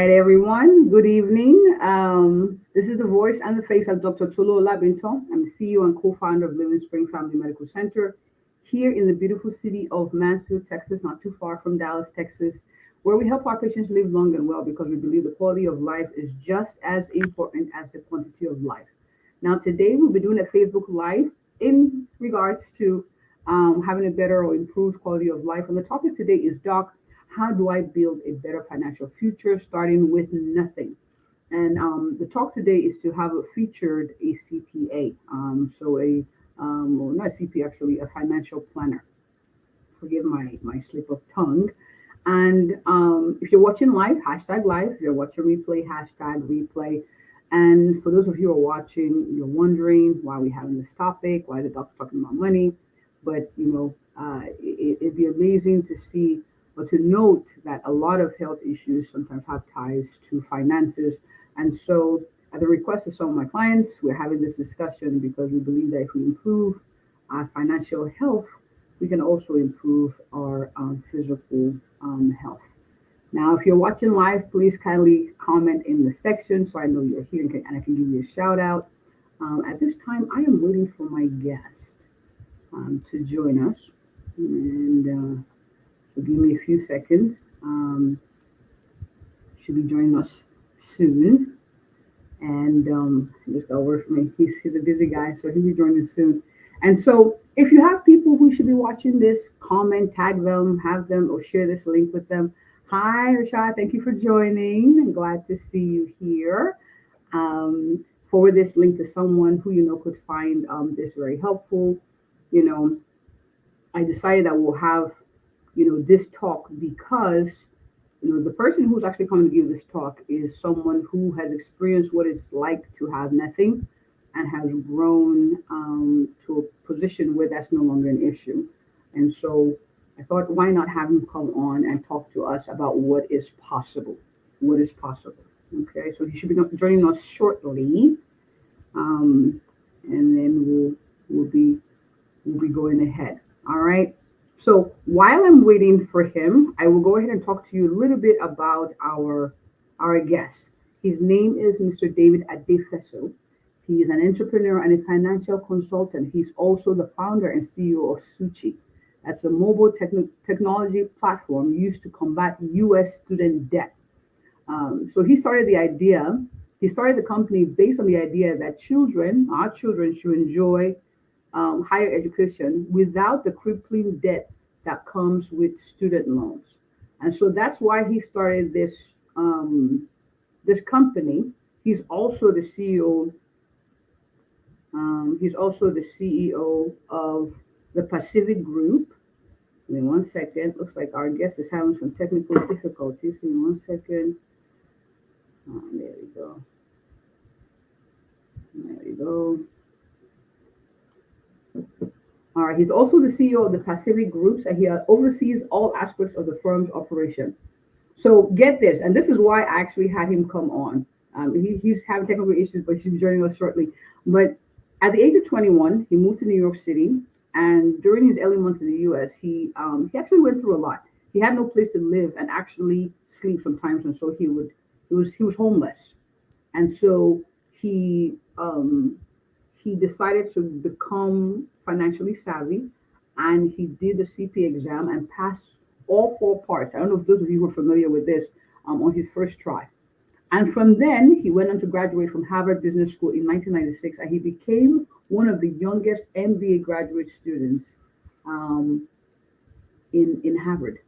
right, everyone. Good evening. This is the voice and the face of Dr. Tulo Labinto. I'm the CEO and co-founder of Living Spring Family Medical Center here in the beautiful city of Mansfield, Texas, not too far from Dallas, Texas, where we help our patients live long and well because we believe the quality of life is just as important as the quantity of life. Now, today we'll be doing a Facebook Live in regards to having a better or improved quality of life. And the topic today is, Doc, how do I build a better financial future starting with nothing? And the talk today is to have featured a CPA, well, not a CPA actually, a financial planner. Forgive my slip of tongue. And if you're watching live, hashtag live. If you're watching replay, hashtag replay. And for those of you who are watching, you're wondering why we're having this topic, why the doctor talking about money. But it'd be amazing to see or to note that a lot of health issues sometimes have ties to finances. And so, at the request of some of my clients, we're having this discussion because we believe that if we improve our financial health, we can also improve our physical health. Now, if you're watching live, please kindly comment in the section so I know you're here and I can give you a shout out. At this time, I am waiting for my guest to join us. And so give me a few seconds. Should be joining us soon. And I just got a word from him. He's a busy guy, so he'll be joining us soon. And so if you have people who should be watching this, comment, tag them, have them, or share this link with them. Hi, Rashad. Thank you for joining. I'm glad to see you here. Forward this link to someone who you know could find this very helpful. I decided that we'll have, this talk because, the person who's actually coming to give this talk is someone who has experienced what it's like to have nothing and has grown to a position where that's no longer an issue. And so I thought, why not have him come on and talk to us about what is possible? What is possible? Okay, so he should be joining us shortly, and then we'll be going ahead. All right. So while I'm waiting for him, I will go ahead and talk to you a little bit about our guest. His name is Mr. David Adefeso. He is an entrepreneur and a financial consultant. He's also the founder and CEO of Sootchy. That's a mobile technology platform used to combat U.S. student debt. So he started the company based on the idea that our children should enjoy higher education without the crippling debt that comes with student loans. And so that's why he started this company. He's also the CEO. He's also the CEO of the Pacific Group. Give me one second. Looks like our guest is having some technical difficulties. Give me one second. There we go. There we go. All right. He's also the CEO of the Pacific Groups, and he oversees all aspects of the firm's operation. So get this, and this is why I actually had him come on. He's having technical issues, but he'll be joining us shortly. But at the age of 21, he moved to New York City, and during his early months in the U.S., he actually went through a lot. He had no place to live and actually sleep sometimes, and so he was homeless, and so he decided to become financially savvy, and he did the CPA exam and passed all four parts. I don't know if those of you who are familiar with this on his first try. And from then, he went on to graduate from Harvard Business School in 1996, and he became one of the youngest MBA graduate students in Harvard.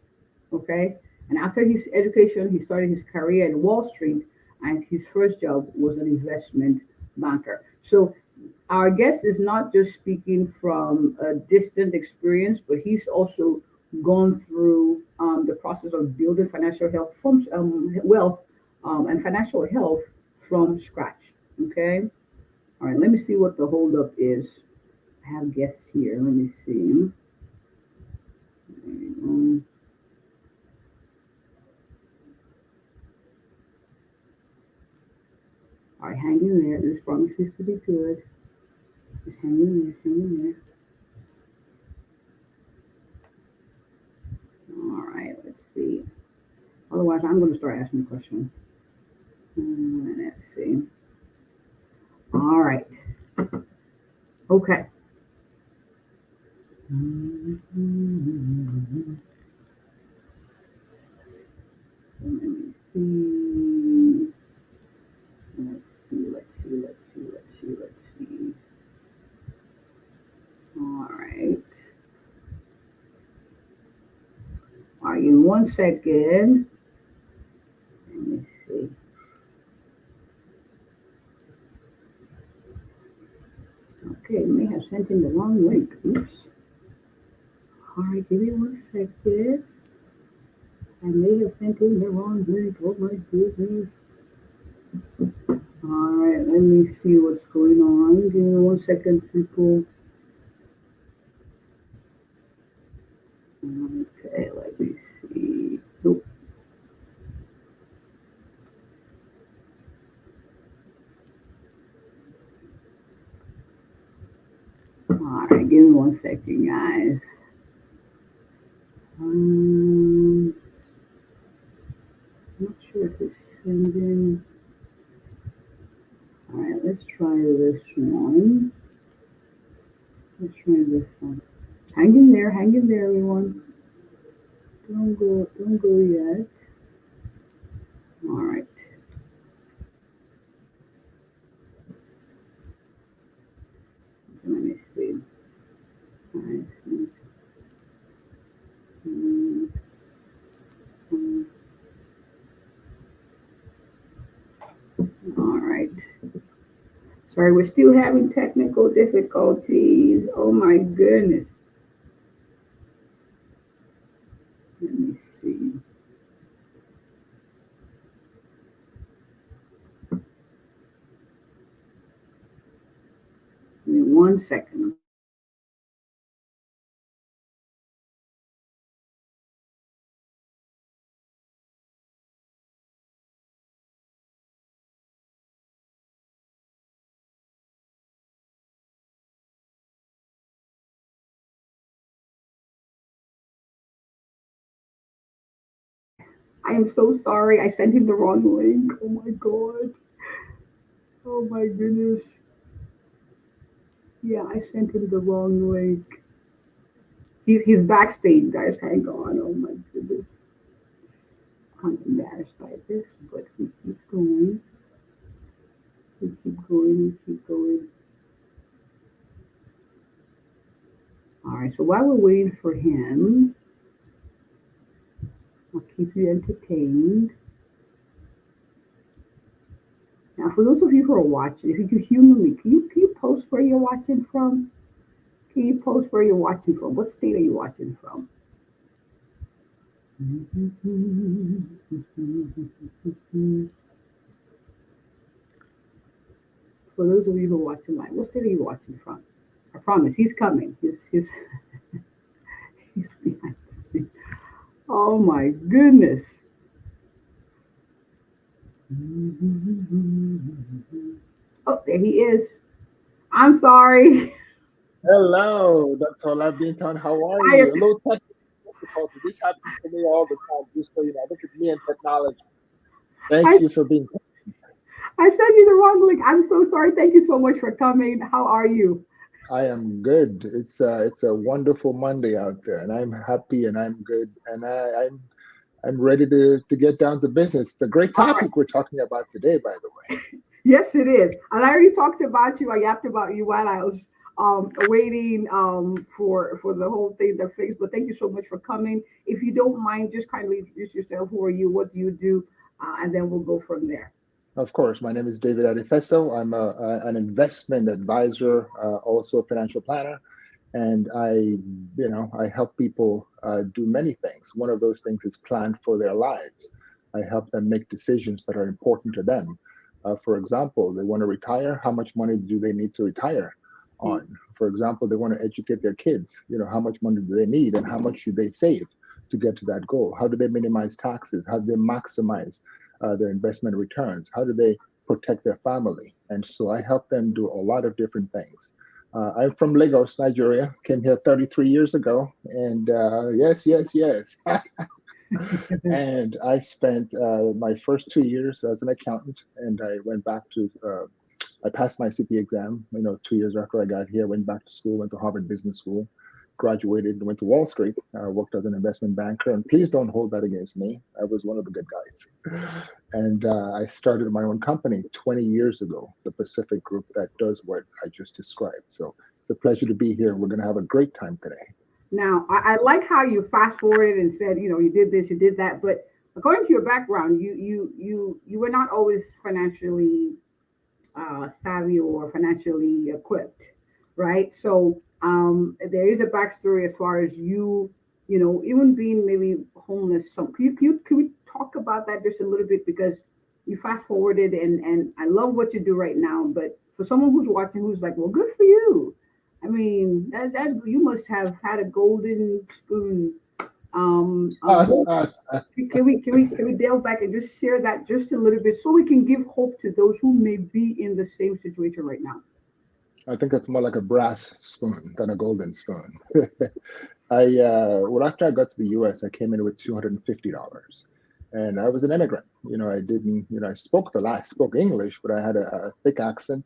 Okay, and after his education, he started his career in Wall Street, and his first job was an investment banker. So our guest is not just speaking from a distant experience, but he's also gone through the process of building financial health from wealth and financial health from scratch. Okay. All right. Let me see what the holdup is. I have guests here. Let me see. There we go. All right, hang in there. This promises to be good. Just hang in there, hang in there. All right, let's see. Otherwise, I'm going to start asking a question. Let's see. All right. Okay. Let me see. Let's see. All right. All right, in 1 second. Let me see. Okay, may have sent in the wrong link. Oops. All right, give me 1 second. I may have sent in the wrong link. Oh my goodness. All right, let me see what's going on. Give me 1 second, people. Okay, let me see. Nope. All right, give me 1 second, guys. Not sure if it's sending. All right, let's try this one. Let's try this one. Hang in there, everyone. Don't go yet. All right. Let me see. All right. All right. Sorry, we're still having technical difficulties. Oh my goodness. Let me see. Give me 1 second. I am so sorry. I sent him the wrong link. Oh my god. Oh my goodness. Yeah, I sent him the wrong link. He's backstage, guys. Hang on. Oh my goodness. I'm kind of embarrassed by this, but we keep going. We keep going. We keep going. All right. So while we're waiting for him, I'll keep you entertained. Now, for those of you who are watching, if you could humor me, can you post where you're watching from? Can you post where you're watching from? What state are you watching from? For those of you who are watching live, what state are you watching from? I promise, he's coming. He's behind the scene. Oh my goodness. Oh, there he is. I'm sorry. Hello, Dr. Labinton. How are I you? A little technical difficulty. This happens to me all the time, just so you know. I think it's me and technology. I, Thank you for being. I sent you the wrong link. I'm so sorry. Thank you so much for coming. How are you? I am good. It's a wonderful Monday out there, and I'm happy and I'm good, and I'm ready to get down to business. It's a great All right. topic we're talking about today, by the way. Yes, it is. And I already talked about you. I yapped about you while I was waiting for the whole thing to fix. But thank you so much for coming. If you don't mind, just kindly introduce yourself. Who are you? What do you do? And then we'll go from there. Of course, my name is David Adefeso. I'm an investment advisor, also a financial planner, and I help people do many things. One of those things is plan for their lives. I help them make decisions that are important to them. For example, they want to retire. How much money do they need to retire on? For example, they want to educate their kids. How much money do they need, and how much should they save to get to that goal? How do they minimize taxes? How do they maximize their investment returns? How do they protect their family? And so I help them do a lot of different things. I'm from Lagos, Nigeria. Came here 33 years ago, and yes, yes, yes. And I spent my first 2 years as an accountant, and I went back to. I passed my CP exam. 2 years after I got here, went back to school, went to Harvard Business School, graduated, went to Wall Street, worked as an investment banker. And please don't hold that against me. I was one of the good guys. And I started my own company 20 years ago, the Pacific Group, that does what I just described. So it's a pleasure to be here. We're going to have a great time today. Now, I like how you fast forwarded and said, you did this, you did that, but according to your background, you were not always financially savvy or financially equipped, right? So there is a backstory as far as even being maybe homeless. So can we talk about that just a little bit, because you fast forwarded and I love what you do right now, but for someone who's watching who's like, well, good for you. I mean, that's you must have had a golden spoon. Can we delve back and just share that just a little bit so we can give hope to those who may be in the same situation right now? I think it's more like a brass spoon than a golden spoon. After I got to the U.S., I came in with $250, and I was an immigrant. I didn't, I spoke English, but I had a thick accent.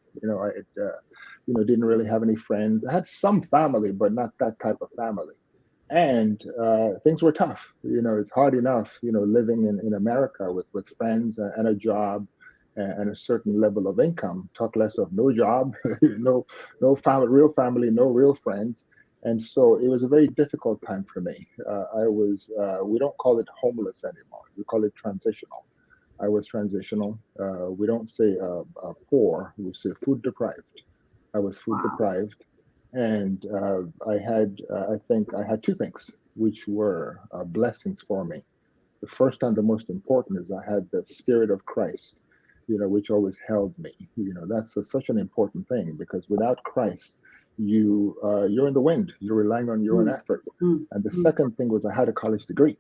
Didn't really have any friends. I had some family, but not that type of family. And things were tough. It's hard enough, living in America with friends and a job and a certain level of income. Talk less of no job, no family, real family, no real friends. And so it was a very difficult time for me. We don't call it homeless anymore. We call it transitional. I was transitional. We don't say poor. We say food deprived. I was food deprived. And I think I had two things which were blessings for me. The first and the most important is I had the Spirit of Christ, which always held me. That's such an important thing, because without Christ, you're in the wind. You're relying on your own effort. And the second thing was I had a college degree.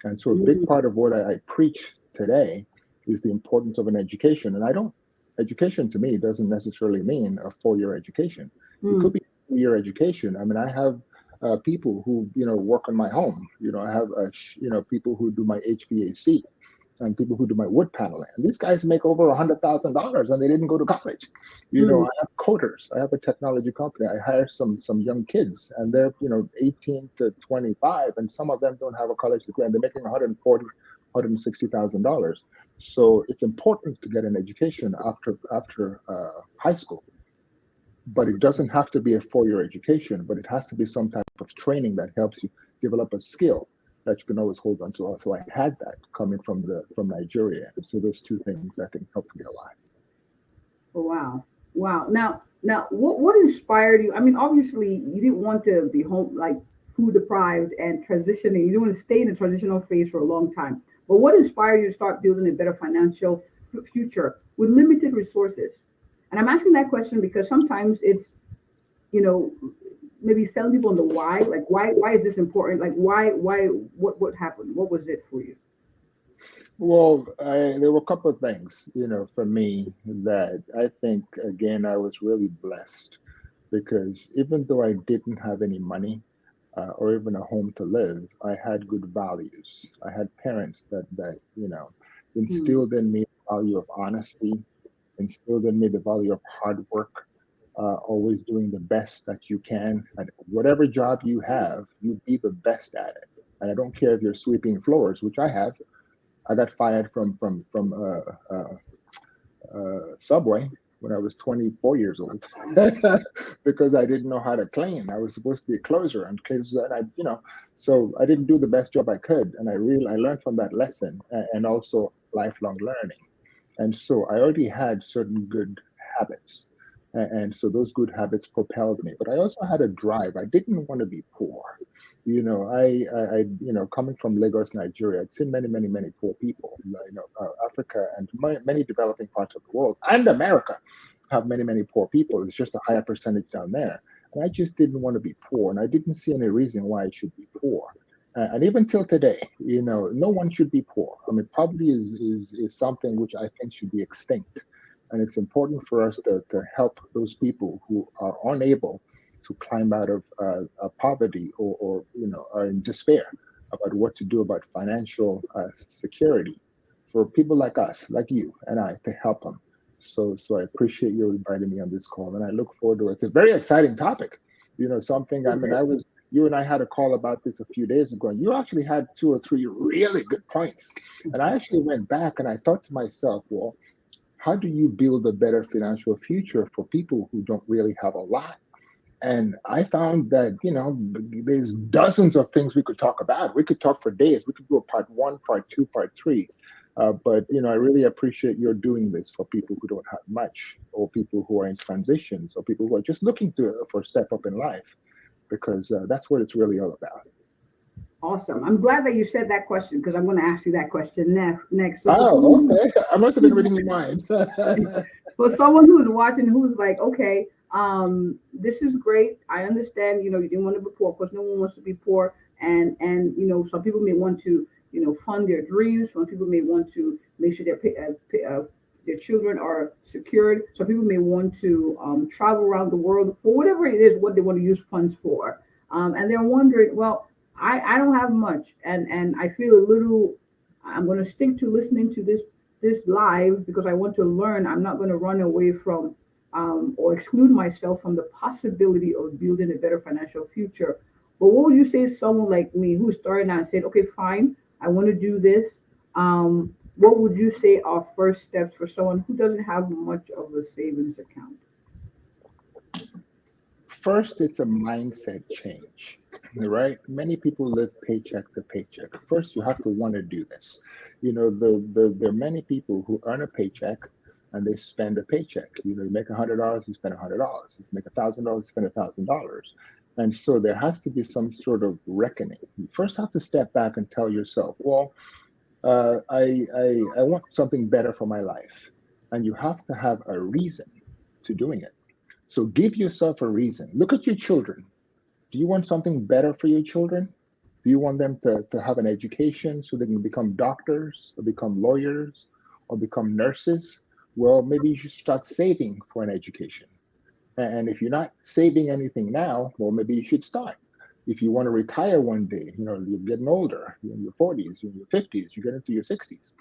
And so a big part of what I preach today is the importance of an education. And education to me doesn't necessarily mean a 4-year education. It could be a 2-year education. I mean, I have people who, work on my home. I have, people who do my HVAC and people who do my wood paneling. And these guys make over $100,000 and they didn't go to college. I have coders. I have a technology company. I hire some young kids, and they're, 18 to 25, and some of them don't have a college degree, and they're making $140,000, $160,000. So it's important to get an education after high school. But it doesn't have to be a 4-year education, but it has to be some type of training that helps you develop a skill that you can always hold on to. So I had that coming from Nigeria. And so those two things I think helped me a lot. Oh, wow. Now, what inspired you? I mean, obviously you didn't want to be home, like food deprived and transitioning. You didn't want to stay in the transitional phase for a long time. But what inspired you to start building a better financial future with limited resources? And I'm asking that question because sometimes it's, maybe telling people on the why, like why is this important? Like what happened? What was it for you? Well, there were a couple of things, for me that I think, again, I was really blessed, because even though I didn't have any money or even a home to live, I had good values. I had parents that instilled in me the value of honesty, instilled in me the value of hard work, always doing the best that you can. And whatever job you have, you be the best at it. And I don't care if you're sweeping floors, which I have. I got fired from Subway when I was 24 years old because I didn't know how to clean. I was supposed to be a closer, and so I didn't do the best job I could. And I learned from that lesson, and also lifelong learning. And so I already had certain good habits. And so those good habits propelled me. But I also had a drive. I didn't want to be poor. Coming from Lagos, Nigeria, I'd seen many, many, many poor people. Africa and many developing parts of the world and America have many, many poor people. It's just a higher percentage down there. And I just didn't want to be poor. And I didn't see any reason why I should be poor. And even till today, no one should be poor. I mean, poverty is something which I think should be extinct. And it's important for us to help those people who are unable to climb out of poverty or are in despair. about what to do about financial security for people like us, like you and I, to help them. So I appreciate you inviting me on this call, and I look forward to it. It's a very exciting topic. Something. I mean, you and I had a call about this a few days ago, and you actually had two or three really good points. And I actually went back and I thought to myself, well, how do you build a better financial future for people who don't really have a lot? And I found that, there's dozens of things we could talk about. We could talk for days. We could go part one, part two, part three. But I really appreciate your doing this for people who don't have much, or people who are in transitions, or people who are just looking for a step up in life, because that's what it's really all about. Awesome. I'm glad that you said that question, because I'm going to ask you that question next. So Oh, okay. I must have been reading your mind. for someone who's watching, who's like, okay, this is great. I understand, you didn't want to be poor, because no one wants to be poor. And some people may want to, fund their dreams. Some people may want to make sure their children are secured. Some people may want to travel around the world for whatever it is, what they want to use funds for. And they're wondering, well, I don't have much, and I feel a little. I'm going to stick to listening to this live, because I want to learn. I'm not going to run away from or exclude myself from the possibility of building a better financial future. But what would you say to someone like me who's starting out and said, okay, fine, I want to do this. What would you say are first steps for someone who doesn't have much of a savings account? First, it's a mindset change, right? Many people live paycheck to paycheck. First, you have to want to do this. There are many people who earn a paycheck and they spend a paycheck. You make $100, you spend $100. You make $1,000, you spend $1,000. And so there has to be some sort of reckoning. You first have to step back and tell yourself, well, I want something better for my life. And you have to have a reason to doing it. So give yourself a reason. Look at your children. Do you want something better for your children? Do you want them to have an education so they can become doctors or become lawyers or become nurses? Well, maybe you should start saving for an education. And if you're not saving anything now, well, maybe you should start. If you want to retire one day, you're getting older, you're in your 40s, you're in your 50s, you get into your 60s.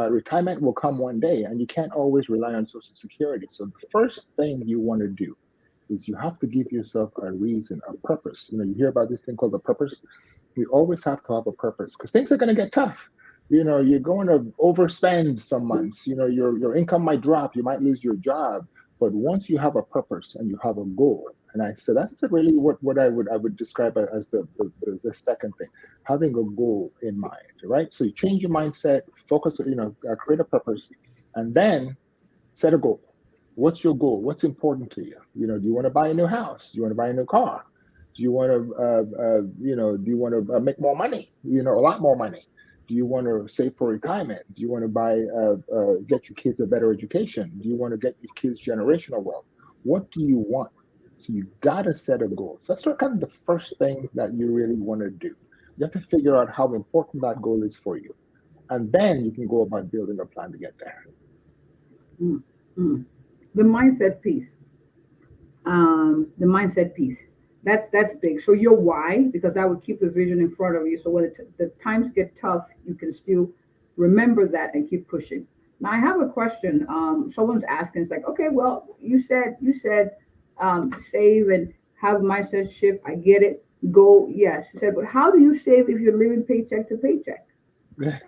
Retirement will come one day, and you can't always rely on Social Security. So the first thing you want to do is you have to give yourself a reason, a purpose. You hear about this thing called the purpose. You always have to have a purpose, because things are going to get tough. You're going to overspend some months. Your income might drop. You might lose your job. But once you have a purpose and you have a goal, and I said that's really what I would describe as the second thing, having a goal in mind, right? So you change your mindset, focus, create a purpose, and then set a goal. What's your goal? What's important to you? Do you want to buy a new house? Do you want to buy a new car? Do you want to make more money? A lot more money. Do you want to save for retirement? Do you want to get your kids a better education? Do you want to get your kids generational wealth? What do you want? So you got to set a goal. So that's kind of the first thing that you really want to do. You have to figure out how important that goal is for you. And then you can go about building a plan to get there. Mm-hmm. The mindset piece. The mindset piece. That's big. So your why, because I would keep the vision in front of you. So when the times get tough, you can still remember that and keep pushing. Now I have a question. Someone's asking, it's like, okay, well, you said save and have mindset shift. I get it. Go, yes. She said, but how do you save if you're living paycheck to paycheck? That's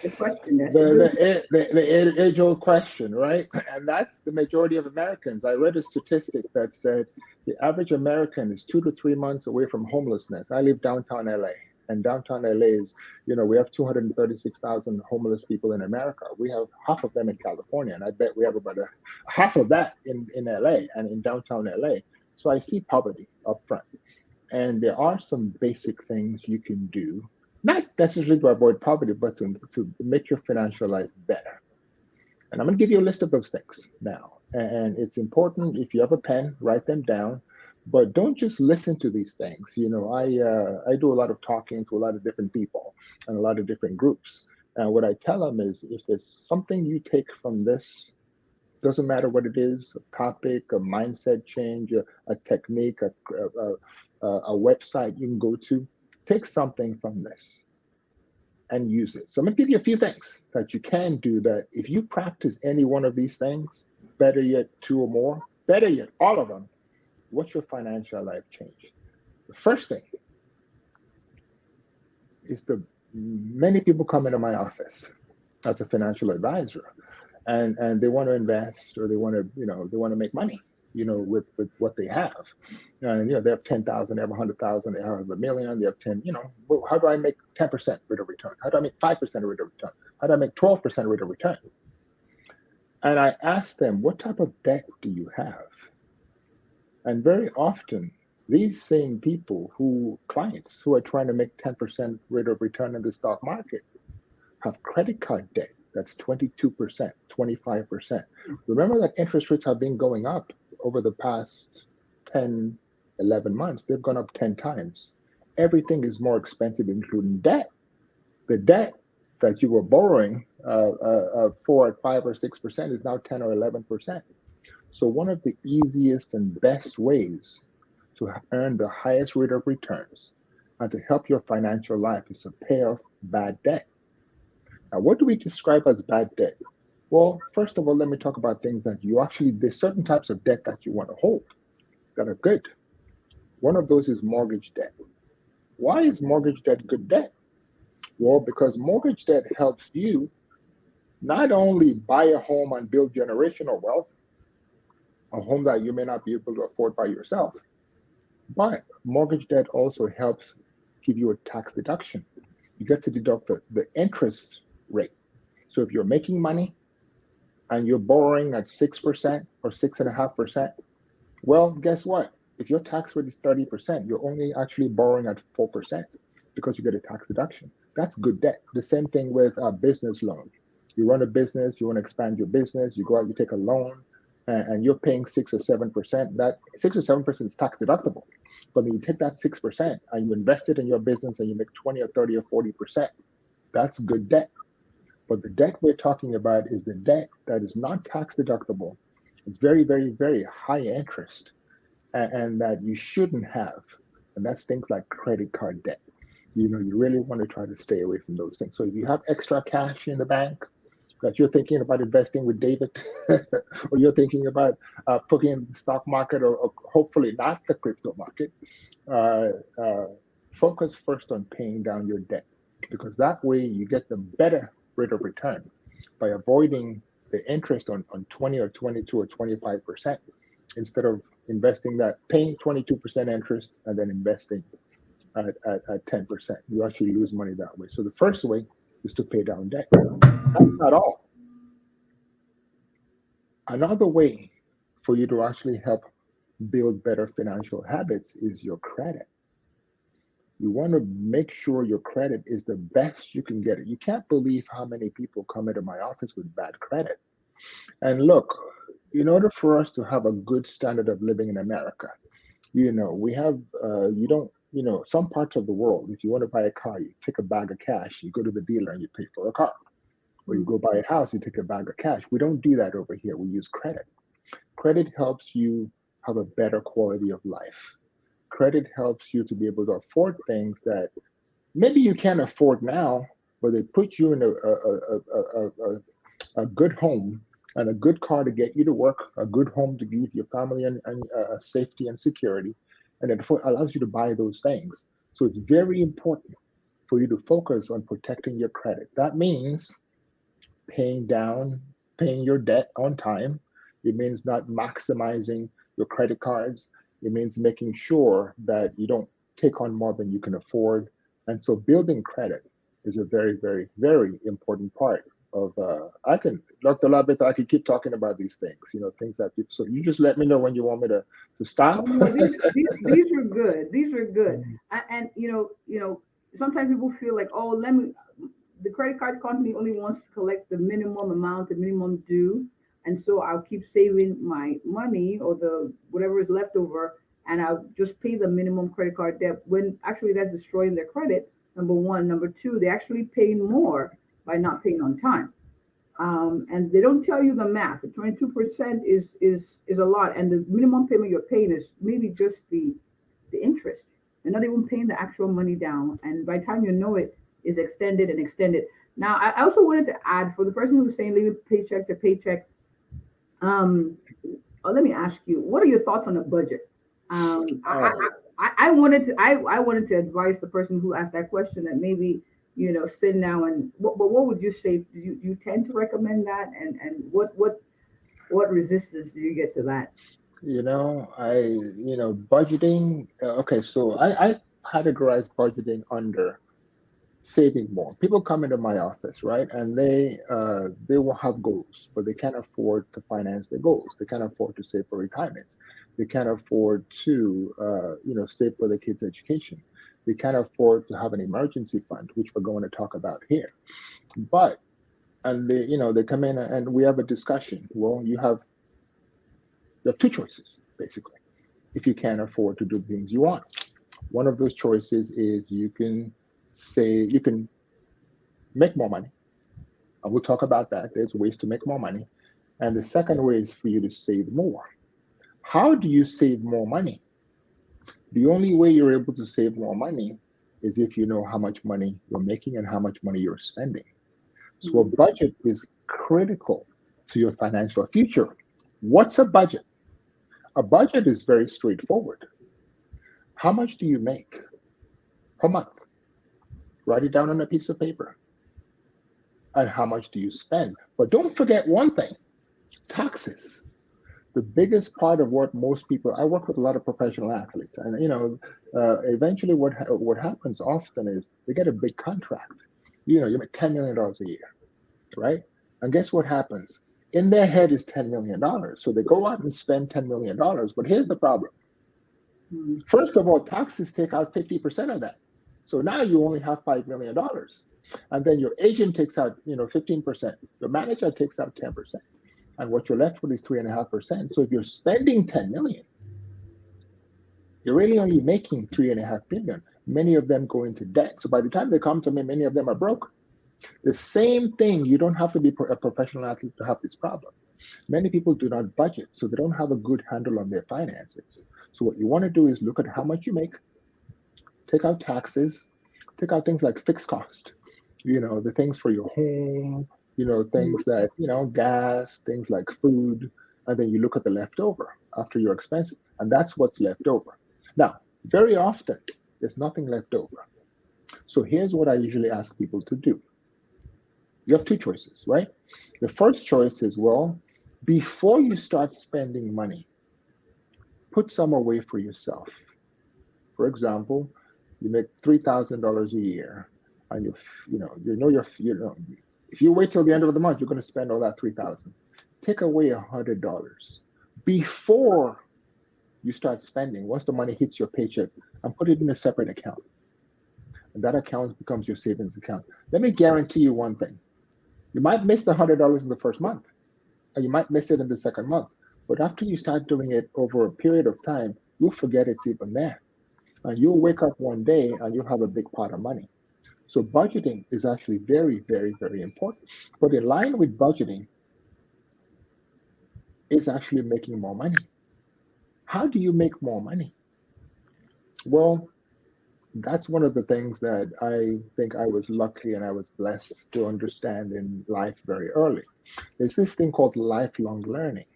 the question. The age-old question, right? And that's the majority of Americans. I read a statistic that said the average American is 2 to 3 months away from homelessness. I live downtown LA, and downtown LA is, we have 236,000 homeless people in America. We have half of them in California, and I bet we have about half of that in LA and in downtown LA. So I see poverty up front. And there are some basic things you can do, not necessarily to avoid poverty, but to make your financial life better. And I'm going to give you a list of those things now. And it's important, if you have a pen, write them down. But don't just listen to these things. I do a lot of talking to a lot of different people and a lot of different groups. And what I tell them is, if there's something you take from this, doesn't matter what it is, a topic, a mindset change, a technique, a website you can go to, take something from this and use it. So I'm going to give you a few things that you can do that if you practice any one of these things, better yet, two or more, better yet, all of them, what's your financial life change? The first thing is many people come into my office as a financial advisor and they want to invest or they want to, they want to make money, with what they have. And, they have 10,000, they have 100,000, they have a million, they have 10, well, how do I make 10% rate of return? How do I make 5% rate of return? How do I make 12% rate of return? And I ask them, what type of debt do you have? And very often, these same people clients who are trying to make 10% rate of return in the stock market have credit card debt that's 22%, 25%. Remember that interest rates have been going up over the past 10, 11 months. They've gone up 10 times. Everything is more expensive, including debt. The debt that you were borrowing for at 5 or 6% is now 10 or 11%. So one of the easiest and best ways to earn the highest rate of returns and to help your financial life is to pay off bad debt. Now, what do we describe as bad debt? Well, first of all, let me talk about things that there's certain types of debt that you want to hold that are good. One of those is mortgage debt. Why is mortgage debt good debt? Well, because mortgage debt helps you not only buy a home and build generational wealth, a home that you may not be able to afford by yourself, but mortgage debt also helps give you a tax deduction. You get to deduct the interest rate. So if you're making money and you're borrowing at 6% or 6.5%, well, guess what? If your tax rate is 30%, you're only actually borrowing at 4% because you get a tax deduction. That's good debt. The same thing with a business loan. You run a business, you want to expand your business, you go out, you take a loan, and you're paying 6 or 7%. That 6 or 7% is tax deductible. But when you take that 6% and you invest it in your business and you make 20 or 30 or 40%, that's good debt. But the debt we're talking about is the debt that is not tax deductible. It's very, very, very high interest and that you shouldn't have. And that's things like credit card debt. You really want to try to stay away from those things. So if you have extra cash in the bank that you're thinking about investing with David, or you're thinking about putting in the stock market or hopefully not the crypto market, focus first on paying down your debt, because that way you get the better rate of return by avoiding the interest on 20 or 22 or 25% instead of paying 22% interest and then investing at 10%. You actually lose money that way. So the first way is to pay down debt. That's not all. Another way for you to actually help build better financial habits is your credit. You want to make sure your credit is the best you can get it. You can't believe how many people come into my office with bad credit. And look, in order for us to have a good standard of living in America, we have, some parts of the world, if you want to buy a car, you take a bag of cash, you go to the dealer and you pay for a car. Or you go buy a house, you take a bag of cash. We don't do that over here. We use credit. Credit helps you have a better quality of life. Credit helps you to be able to afford things that maybe you can't afford now, but they put you in a good home and a good car to get you to work, a good home to give your family and safety and security, and it allows you to buy those things. So it's very important for you to focus on protecting your credit. That means paying your debt on time. It means not maximizing your credit cards. It means making sure that you don't take on more than you can afford. And so building credit is a very, very, very important part of, Dr. Labith, I could keep talking about these things, things that people, so you just let me know when you want me to stop. No, these are good. These are good. And sometimes people feel like, the credit card company only wants to collect the minimum amount, the minimum due. And so I'll keep saving my money or the whatever is left over, and I'll just pay the minimum credit card debt, when actually that's destroying their credit, number one. Number two, they're actually paying more by not paying on time. And they don't tell you the math. The 22% is a lot. And the minimum payment you're paying is maybe just the interest. They're not even paying the actual money down. And by the time you know it, is extended and extended. Now, I also wanted to add for the person who's saying living paycheck to paycheck, um, let me ask you, what are your thoughts on a budget? Um, I, Oh, I wanted to I wanted to advise the person who asked that question that maybe sit now and but what would you say? Do you tend to recommend that? And what resistance do you get to that? budgeting. Okay, so I categorize budgeting under saving more. People come into my office, right, and they will have goals, but they can't afford to finance their goals. They can't afford to save for retirement. They can't afford to save for their kids' education. They can't afford to have an emergency fund, which we're going to talk about here. But and they come in and we have a discussion. Well, you have two choices basically. If you can't afford to do the things you want, one of those choices is you can make more money. And we'll talk about that. There's ways to make more money. And the second way is for you to save more. How do you save more money? The only way you're able to save more money is if you know how much money you're making and how much money you're spending. So a Mm, budget is critical to your financial future. What's a budget? A budget is very straightforward. How much do you make per month? Write it down on a piece of paper. And how much do you spend? But don't forget one thing: taxes. The biggest part of what most people, I work with a lot of professional athletes, and eventually what happens often is they get a big contract. You make $10 million a year, right? And guess what happens? In their head is $10 million, so they go out and spend $10 million. But here's the problem: mm, first of all, taxes take out 50% of that. So now you only have $5 million. And then your agent takes out, 15%. Your manager takes out 10%. And what you're left with is 3.5%. So if you're spending 10 million, you're really only making 3.5 billion. Many of them go into debt. So by the time they come to me, many of them are broke. The same thing, you don't have to be a professional athlete to have this problem. Many people do not budget, so they don't have a good handle on their finances. So what you want to do is look at how much you make, take out taxes, take out things like fixed cost, the things for your home, mm, things that, gas, things like food, and then you look at the leftover after your expenses, and that's what's left over. Now, very often, there's nothing left over. So here's what I usually ask people to do. You have two choices, right? The first choice is, well, before you start spending money, put some away for yourself. For example, you make $3,000 a year, and if you wait till the end of the month, you're going to spend all that 3,000. Take away $100 before you start spending. Once the money hits your paycheck, and put it in a separate account, and that account becomes your savings account. Let me guarantee you one thing: you might miss the $100 in the first month, and you might miss it in the second month. But after you start doing it over a period of time, you'll forget it's even there. And you'll wake up one day and you'll have a big pot of money. So budgeting is actually very, very, very important. But in line with budgeting is actually making more money. How do you make more money? Well, that's one of the things that I think I was lucky and I was blessed to understand in life very early. There's this thing called lifelong learning,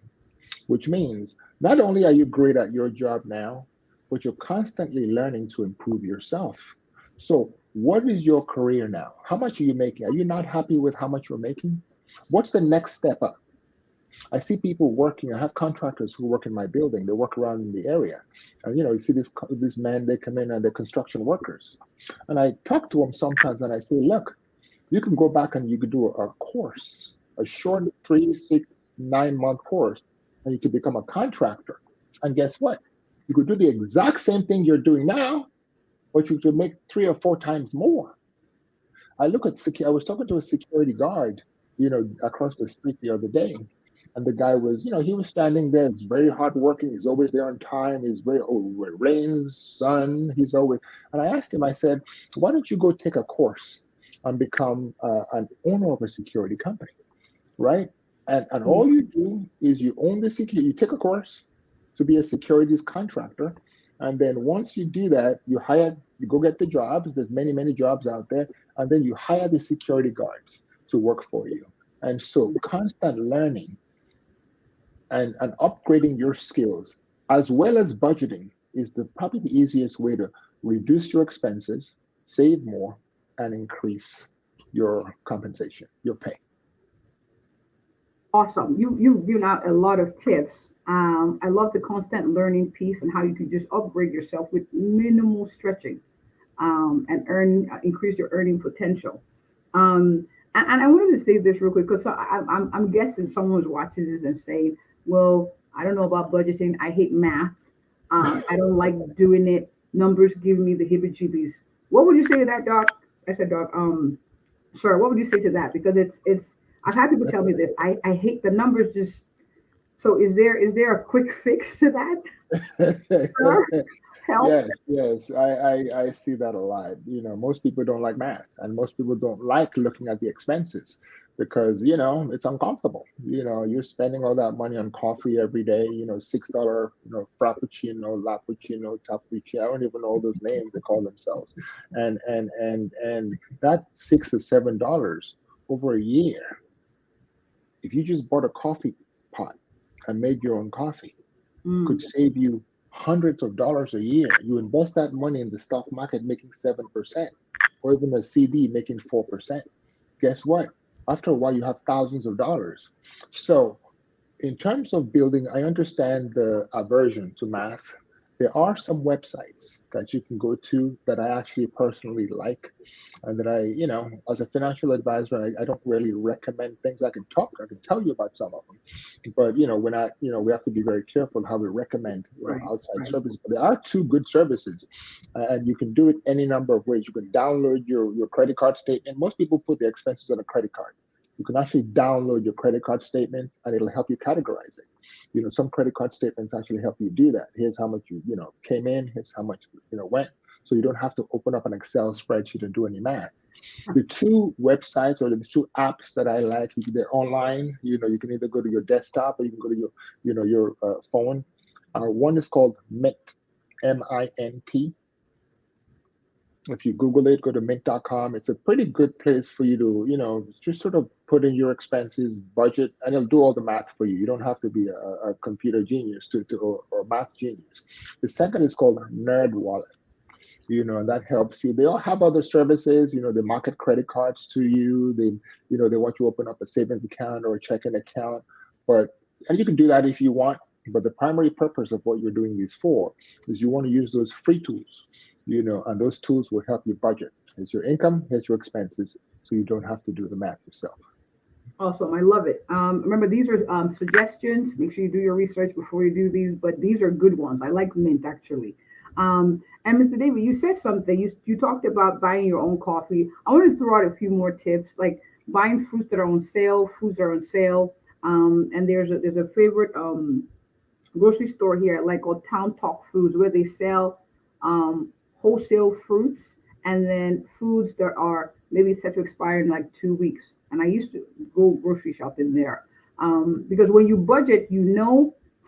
which means not only are you great at your job now, but you're constantly learning to improve yourself. So, what is your career now? How much are you making? Are you not happy with how much you're making? What's the next step up? I see people working. I have contractors who work in my building. They work around in the area, and you see this man. They come in and they're construction workers, and I talk to them sometimes, and I say, look, you can go back and you could do a course, a short 3, 6, 9 month course, and you could become a contractor. And guess what? You could do the exact same thing you're doing now, but you could make 3 or 4 times more. I look at I was talking to a security guard, across the street the other day, and the guy was, he was standing there. He's very hardworking. He's always there on time. He's very, rains, sun. He's always. And I asked him. I said, why don't you go take a course and become an owner of a security company, right? And all you do is you own the security. You take a course to be a securities contractor, And then once you do that, you go get the jobs. There's many, many jobs out there. And then you hire the security guards to work for you. And so constant learning and upgrading your skills as well as budgeting is probably the easiest way to reduce your expenses, save more, and increase your compensation, your pay. Awesome. You've given out a lot of tips. I love the constant learning piece and how you can just upgrade yourself with minimal stretching, and increase your earning potential. And I wanted to say this real quick because I'm guessing someone's watching this and saying, "Well, I don't know about budgeting. I hate math. I don't like doing it. Numbers give me the heebie-jeebies." What would you say to that, Doc? I said, Doc. Sir, what would you say to that? Because it's I've had people tell me this. I hate the numbers. Just so is there a quick fix to that, sir? Help. Yes. I see that a lot. Most people don't like math, and most people don't like looking at the expenses because it's uncomfortable. You're spending all that money on coffee every day. $6, frappuccino, lappuccino, cappuccino. I don't even know those names they call themselves, and that $6 or $7 over a year. If you just bought a coffee pot and made your own coffee, could save you hundreds of dollars a year. You invest that money in the stock market making 7%, or even a CD making 4%. Guess what? After a while, you have thousands of dollars. So, in terms of building, I understand the aversion to math. There are some websites that you can go to that I actually personally like, and that as a financial advisor, I don't really recommend things. I can tell you about some of them, but we have to be very careful how we recommend outside Right. services. But there are two good services, and you can do it any number of ways. You can download your credit card statement. Most people put their expenses on a credit card. You can actually download your credit card statement, and it'll help you categorize it. Some credit card statements actually help you do that. Here's how much you came in. Here's how much went. So you don't have to open up an Excel spreadsheet and do any math. The two websites or the two apps that I like, they're online. You can either go to your desktop or you can go to your phone. One is called Mint, MINT. If you Google it, go to mint.com. It's a pretty good place for you to, just sort of put in your expenses, budget, and it'll do all the math for you. You don't have to be a computer genius or math genius. The second is called Nerd Wallet. And that helps you. They all have other services. They market credit cards to you. They want you to open up a savings account or a checking account. And you can do that if you want. But the primary purpose of what you're doing these for is you want to use those free tools. And those tools will help you budget. Here's your income, here's your expenses, so you don't have to do the math yourself. Awesome. I love it. Remember, these are suggestions. Make sure you do your research before you do these, but these are good ones. I like Mint, actually. And Mr. David, you said something. You talked about buying your own coffee. I want to throw out a few more tips, like buying fruits that are on sale, foods that are on sale. And there's a favorite grocery store here, like called Town Talk Foods, where they sell wholesale fruits and then foods that are maybe set to expire in like 2 weeks. And I used to go grocery shopping there, because when you budget,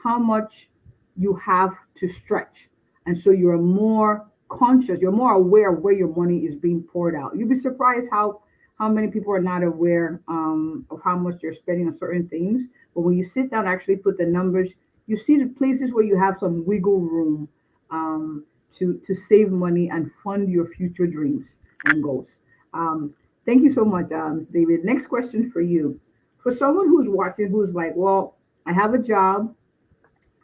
how much you have to stretch. And so you're more conscious, you're more aware of where your money is being poured out. You'd be surprised how many people are not aware of how much they're spending on certain things. But when you sit down and actually put the numbers, you see the places where you have some wiggle room to save money and fund your future dreams and goals. Thank you so much, Mr. David. Next question for you. For someone who's watching, who's like, well, I have a job,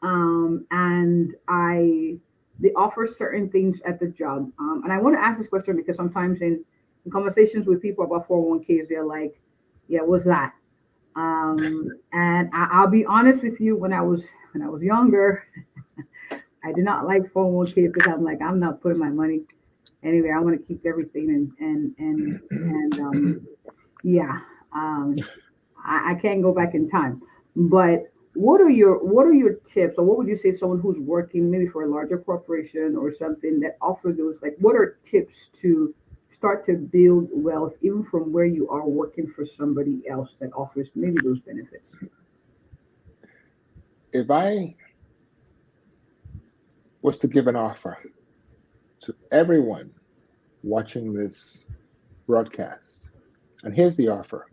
and they offer certain things at the job. And I want to ask this question because sometimes in conversations with people about 401ks, they're like, yeah, what's that? And I'll be honest with you, when I was younger, I did not like 401k because I'm like, I'm not putting my money anywhere. I want to keep everything and yeah, I can't go back in time. But what are your tips, or what would you say someone who's working maybe for a larger corporation or something that offer those, like, what are tips to start to build wealth even from where you are working for somebody else that offers maybe those benefits? If I was to give an offer to everyone watching this broadcast. And here's the offer.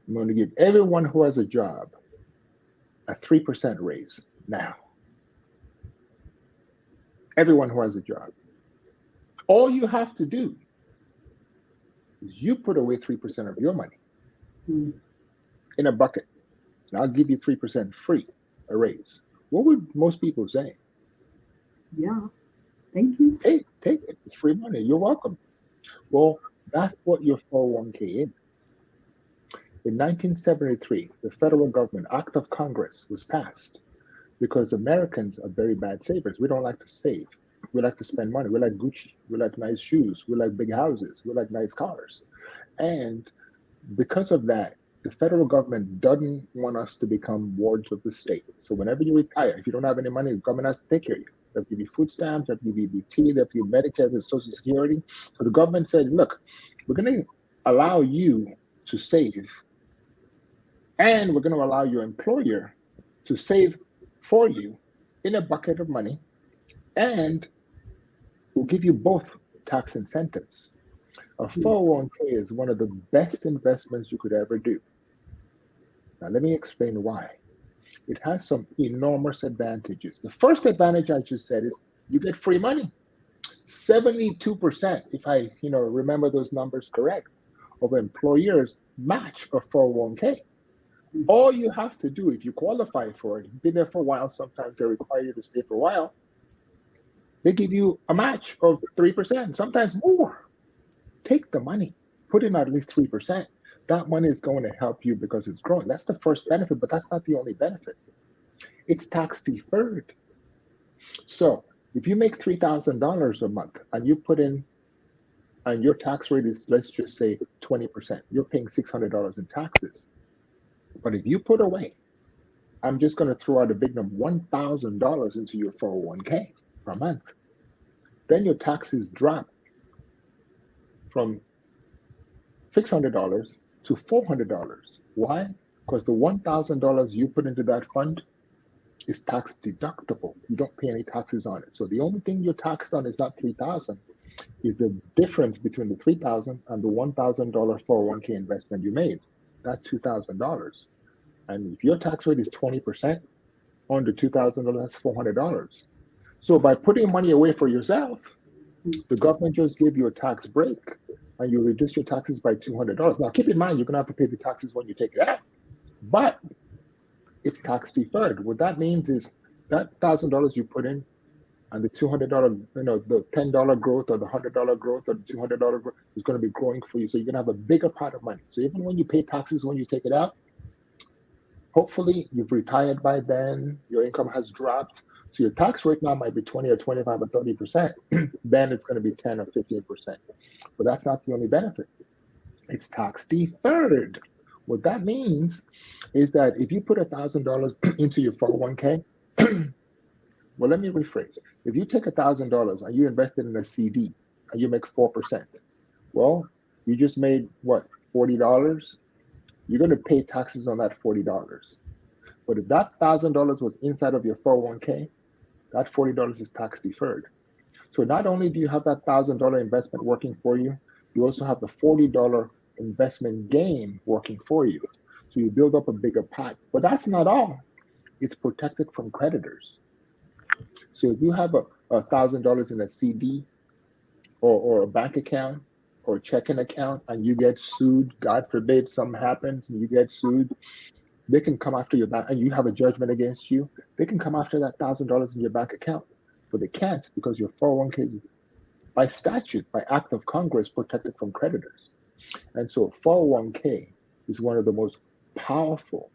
I'm going to give everyone who has a job a 3% raise now. Everyone who has a job. All you have to do is you put away 3% of your money in a bucket, and I'll give you 3% free, a raise. What would most people say? Yeah. Thank you. Take it. It's free money. You're welcome. Well, that's what your 401k is. In 1973, the federal government act of Congress was passed because Americans are very bad savers. We don't like to save. We like to spend money. We like Gucci. We like nice shoes. We like big houses. We like nice cars. And because of that, the federal government doesn't want us to become wards of the state. So whenever you retire, if you don't have any money, the government has to take care of you. They have to give you food stamps, they have to give you BT, they have to give you Medicare, and Social Security. So the government said, look, we're going to allow you to save, and we're going to allow your employer to save for you in a bucket of money, and we'll give you both tax incentives. A 401k is one of the best investments you could ever do. Now, let me explain why. It has some enormous advantages. The first advantage I just said is you get free money. 72%, if I remember those numbers correct, of employers match a 401k. All you have to do, if you qualify for it, you've been there for a while, sometimes they require you to stay for a while, they give you a match of 3%, sometimes more. Take the money, put in at least 3%. That money is going to help you because it's growing. That's the first benefit, but that's not the only benefit. It's tax deferred. So if you make $3,000 a month and you put in, and your tax rate is, let's just say 20%, you're paying $600 in taxes. But if you put away, I'm just going to throw out a big number, $1,000 into your 401k per month, then your taxes drop from $600 to $400. Why? Because the $1,000 you put into that fund is tax deductible. You don't pay any taxes on it. So the only thing you're taxed on is not $3,000, is the difference between the $3,000 and the $1,000 401k investment you made. That $2,000. And if your tax rate is 20% on the $2,000, that's $400. So by putting money away for yourself, the government just gave you a tax break and you reduce your taxes by $200. Now, keep in mind, you're going to have to pay the taxes when you take it out, but it's tax deferred. What that means is that $1,000 you put in and the $200, the $10 growth or the $100 growth or the $200 growth is going to be growing for you. So you're going to have a bigger pot of money. So even when you pay taxes, when you take it out, hopefully you've retired by then, your income has dropped. So your tax rate now might be 20 or 25 or 30%. Then it's going to be 10 or 15%. But that's not the only benefit. It's tax deferred. What that means is that if you put $1,000 into your 401k, well, let me rephrase. If you take $1,000 and you invest it in a CD and you make 4%, well, you just made what, $40? You're going to pay taxes on that $40. But if that $1,000 was inside of your 401k, that $40 is tax deferred. So not only do you have that $1,000 investment working for you, you also have the $40 investment gain working for you. So you build up a bigger pot. But that's not all. It's protected from creditors. So if you have a $1,000 in a CD or a bank account or a checking account and you get sued, God forbid something happens and you get sued, they can come after your bank and you have a judgment against you. They can come after that $1,000 in your bank account, but they can't because your 401k is by statute, by act of Congress, protected from creditors. And so 401k is one of the most powerful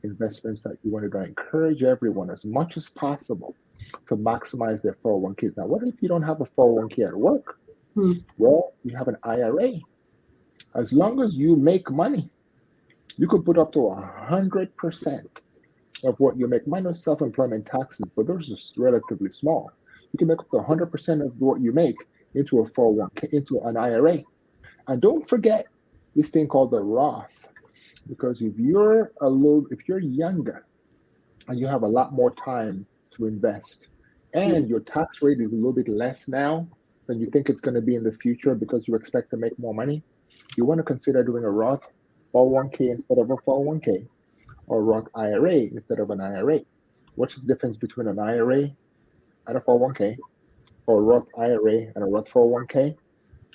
investments that you want to encourage everyone as much as possible to maximize their 401ks. Now, what if you don't have a 401k at work? Well, you have an IRA. As long as you make money, you could put up to 100% of what you make, minus self-employment taxes, but those are relatively small. You can make up to 100% of what you make into a 401k, into an IRA. And don't forget this thing called the Roth, because if you're younger and you have a lot more time to to invest, and your tax rate is a little bit less now than you think it's going to be in the future because you expect to make more money, you want to consider doing a Roth 401k instead of a 401k, or a Roth IRA instead of an IRA. What's the difference between an IRA and a 401k, or a Roth IRA and a Roth 401k?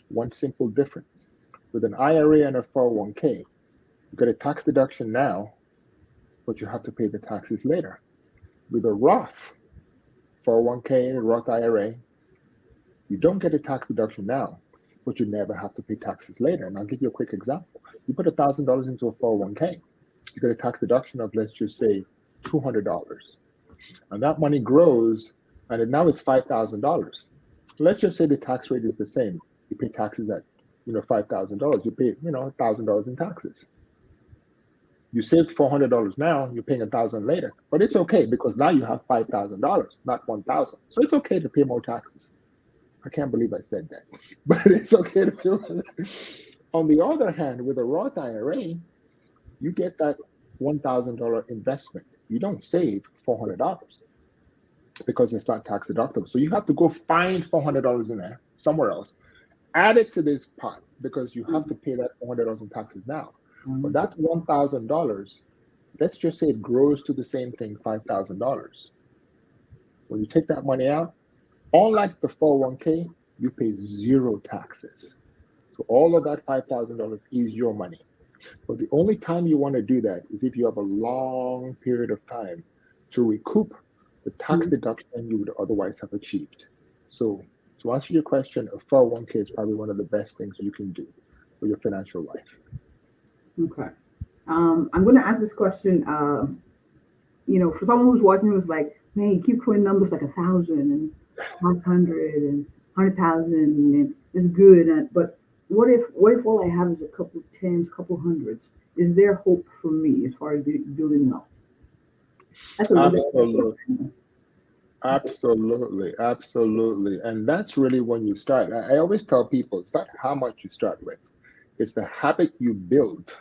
One simple difference. With an IRA and a 401k, you get a tax deduction now, but you have to pay the taxes later. With a Roth 401k, Roth IRA, you don't get a tax deduction now, but you never have to pay taxes later. And I'll give you a quick example. You put $1,000 into a 401k, you get a tax deduction of, let's just say, $200. And that money grows, and now it's $5,000. Let's just say the tax rate is the same. You pay taxes at, $5,000. You pay, $1,000 in taxes. You saved $400 now, you're paying $1,000 later. But it's okay because now you have $5,000, not $1,000. So it's okay to pay more taxes. I can't believe I said that, but it's okay to pay more. On the other hand, with a Roth IRA, you get that $1,000 investment. You don't save $400 because it's not tax deductible. So you have to go find $400 in there somewhere else, add it to this pot because you have to pay that $400 in taxes now. But that $1,000, let's just say it grows to the same thing, $5,000. When you take that money out, unlike the 401k, you pay zero taxes. So all of that $5,000 is your money. But the only time you want to do that is if you have a long period of time to recoup the tax deduction you would otherwise have achieved. So to answer your question, a 401k is probably one of the best things you can do for your financial life. Okay. I'm going to ask this question, for someone who's watching who's like, man, you keep throwing numbers like 1,000 and 500 and 100,000 and it's good. But what if all I have is a couple tens, couple hundreds? Is there hope for me as far as building wealth? That's a Absolutely. And that's really when you start. I always tell people, it's not how much you start with. It's the habit you build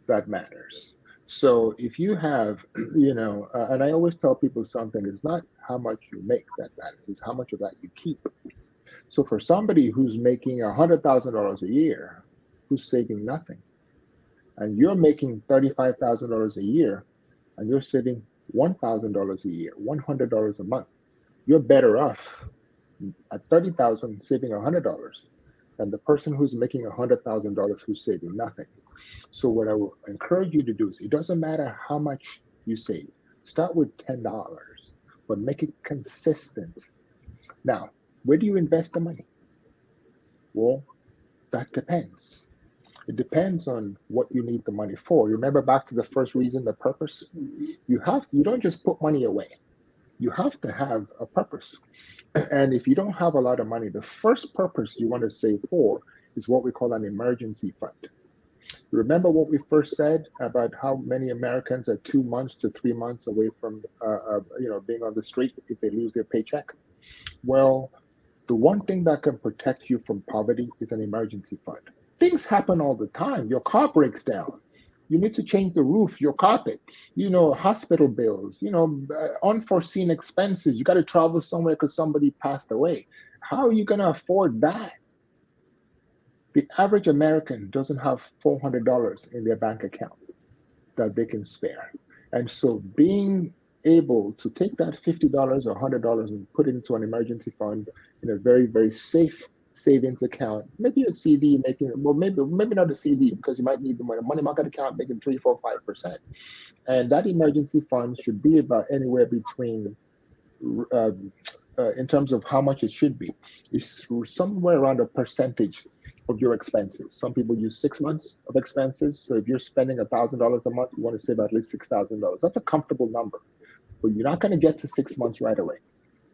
that matters. So if you have, and I always tell people something, it's not how much you make that matters, it's how much of that you keep. So for somebody who's making $100,000 a year, who's saving nothing, and you're making $35,000 a year, and you're saving $1,000 a year, $100 a month, you're better off at $30,000 saving $100 than the person who's making $100,000 who's saving nothing. So what I will encourage you to do is, it doesn't matter how much you save. Start with $10, but make it consistent. Now, where do you invest the money? Well, that depends. It depends on what you need the money for. Remember back to the first reason, the purpose? You don't just put money away. You have to have a purpose. And if you don't have a lot of money, the first purpose you want to save for is what we call an emergency fund. Remember what we first said about how many Americans are 2 months to 3 months away from being on the street if they lose their paycheck? Well, the one thing that can protect you from poverty is an emergency fund. Things happen all the time. Your car breaks down. You need to change the roof, your carpet, hospital bills, unforeseen expenses. You got to travel somewhere because somebody passed away. How are you going to afford that? The average American doesn't have $400 in their bank account that they can spare. And so being able to take that $50 or $100 and put it into an emergency fund in a very, very safe savings account, maybe a CD maybe not a CD because you might need the money market account making 3, 4, 5%. And that emergency fund should be about anywhere between, in terms of how much it should be, is somewhere around a percentage of your expenses. Some people use 6 months of expenses. So if you're spending $1,000 a month, you want to save at least $6,000. That's a comfortable number, but you're not going to get to 6 months right away.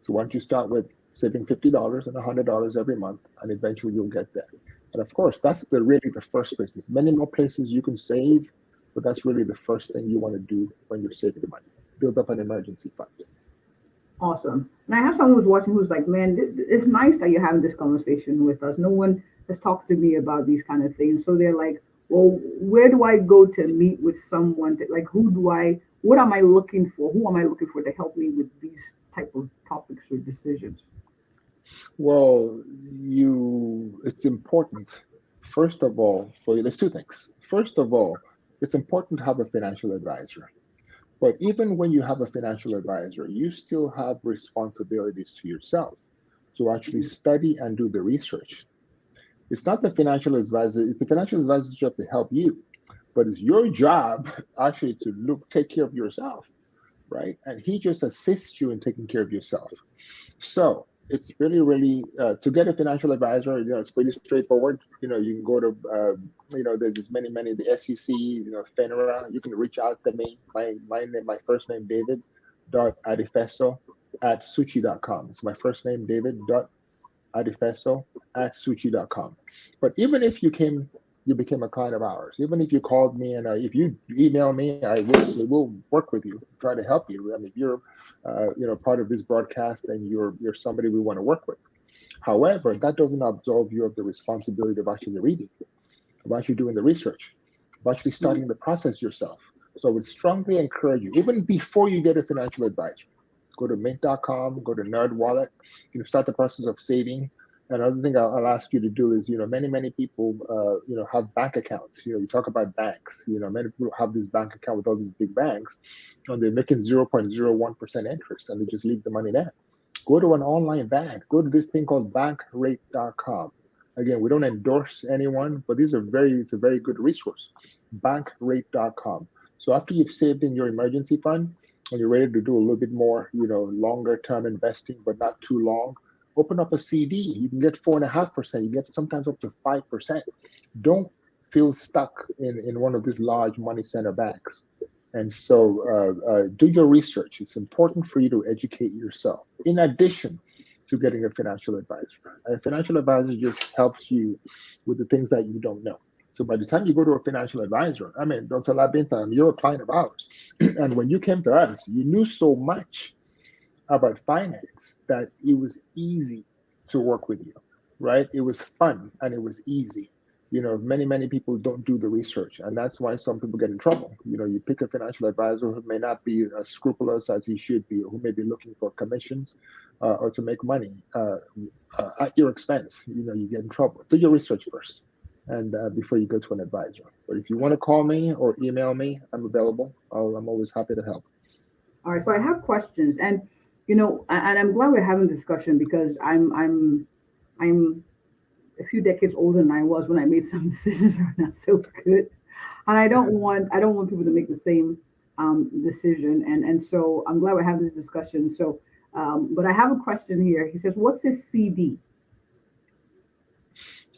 So why don't you start with saving $50 and $100 every month, and eventually you'll get there. And of course, that's really the first place. There's many more places you can save, but that's really the first thing you want to do when you're saving money. Build up an emergency fund. Awesome. And I have someone who's watching who's like, man, it's nice that you're having this conversation with us. No one has talked to me about these kind of things. So they're like, well, where do I go to meet with someone? Who do I what am I looking for? Who am I looking for to help me with these type of topics or decisions? Well, it's important, first of all, for you. There's two things. First of all, it's important to have a financial advisor. But even when you have a financial advisor, you still have responsibilities to yourself to actually Mhm. study and do the research. It's not the financial advisor, it's the financial advisor's job to help you, but it's your job actually to take care of yourself, right? And he just assists you in taking care of yourself. So it's really, really to get a financial advisor. It's pretty straightforward. You can go to, there's many the SEC, FINRA. You can reach out to me. My first name David dot Adefeso at Sootchy.com. It's my first name David dot Adefeso at Sootchy.com. But even if you became a client of ours. Even if you called me and if you email me, we will work with you, try to help you. I mean, if you're part of this broadcast, then you're somebody we want to work with. However, that doesn't absolve you of the responsibility of actually reading, of actually doing the research, of actually Mhm. starting the process yourself. So I would strongly encourage you, even before you get a financial advisor, go to mint.com, go to NerdWallet, start the process of saving. Another thing I'll ask you to do is, many people, have bank accounts. You talk about banks. Many people have this bank account with all these big banks, and they're making 0.01% interest, and they just leave the money there. Go to an online bank. Go to this thing called bankrate.com. Again, we don't endorse anyone, but it's a very good resource. Bankrate.com. So after you've saved in your emergency fund and you're ready to do a little bit more, longer term investing, but not too long, open up a CD. You can get 4.5%. You get sometimes up to 5%. Don't feel stuck in one of these large money center banks. And so do your research. It's important for you to educate yourself in addition to getting a financial advisor. A financial advisor just helps you with the things that you don't know. So by the time you go to a financial advisor, I mean, Dr. Labinta, you're a client of ours. And when you came to us, you knew so much about finance that it was easy to work with you, right? It was fun and it was easy. Many people don't do the research, and that's why some people get in trouble. You pick a financial advisor who may not be as scrupulous as he should be, or who may be looking for commissions or to make money at your expense. You get in trouble. Do your research first, and before you go to an advisor. But if you want to call me or email me, I'm available. I'm always happy to help. All right, so I have questions, and and I'm glad we're having this discussion because I'm a few decades older than I was when I made some decisions that are not so good, and I don't want people to make the same decision, and so I'm glad we're having this discussion. So, but I have a question here. He says, "What's this CD?"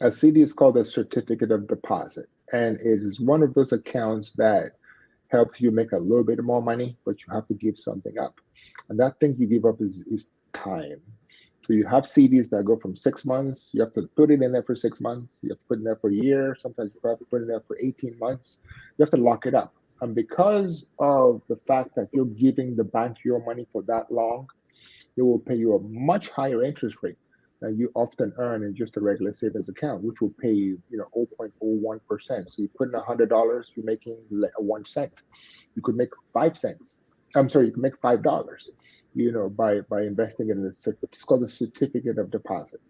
A CD is called a certificate of deposit, and it is one of those accounts that helps you make a little bit more money, but you have to give something up. And that thing you give up is time. So you have CDs that go from 6 months. You have to put it in there for 6 months. You have to put it in there for a year. Sometimes you have to put it in there for 18 months. You have to lock it up. And because of the fact that you're giving the bank your money for that long, they will pay you a much higher interest rate than you often earn in just a regular savings account, which will pay you, 0.01%. So you put in $100, you're making 1 cent. You could make 5 cents. I'm sorry, you can make $5, by investing in this. It's called a certificate of deposit.